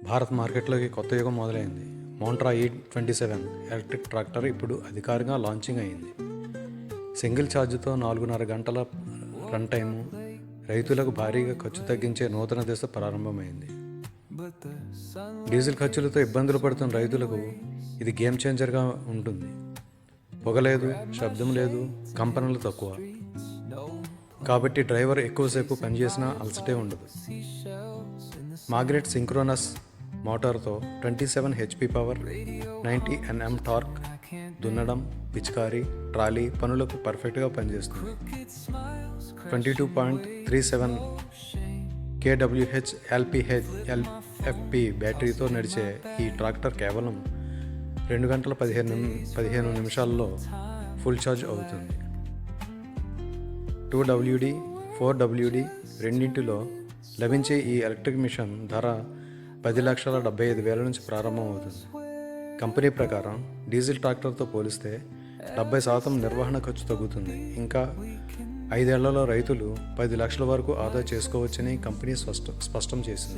భారత్ మార్కెట్లోకి కొత్త యుగం మొదలైంది. మోంట్రా E27 ఎలక్ట్రిక్ ట్రాక్టర్ ఇప్పుడు అధికారికంగా లాంచింగ్ అయింది. సింగిల్ ఛార్జ్తో 4.5 గంటల రన్ టైము, రైతులకు భారీగా ఖర్చు తగ్గించే నూతన దశ ప్రారంభమైంది. డీజిల్ ఖర్చులతో ఇబ్బందులు పడుతున్న రైతులకు ఇది గేమ్ చేంజర్గా ఉంటుంది. పొగ లేదు, శబ్దం లేదు, కంపనలు తక్కువ. కాబట్టి డ్రైవర్ ఎక్కువసేపు పనిచేసినా అలసటే ఉండదు. మాగ్నెట్ సింక్రోనస్ మోటార్తో 27 HP పవర్, 90 Nm టార్క్ దున్నడం, పిచికారీ, ట్రాలీ పనులకు పర్ఫెక్ట్గా పనిచేస్తుంది. 22.37 kWh LFP బ్యాటరీతో నడిచే ఈ ట్రాక్టర్ కేవలం 2 గంటల 15 నిమిషాల్లో ఫుల్ ఛార్జ్ అవుతుంది. 2WD, 4WD రెండింటిలో లభించే ఈ ఎలక్ట్రిక్ మిషన్ ధర 10,75,000 నుంచి ప్రారంభమవుతుంది. కంపెనీ ప్రకారం డీజిల్ ట్రాక్టర్తో పోలిస్తే 70% నిర్వహణ ఖర్చు తగ్గుతుంది. ఇంకా 5 ఏళ్లలో రైతులు 10 లక్షల వరకు ఆదా చేసుకోవచ్చని కంపెనీ స్పష్టం చేసింది.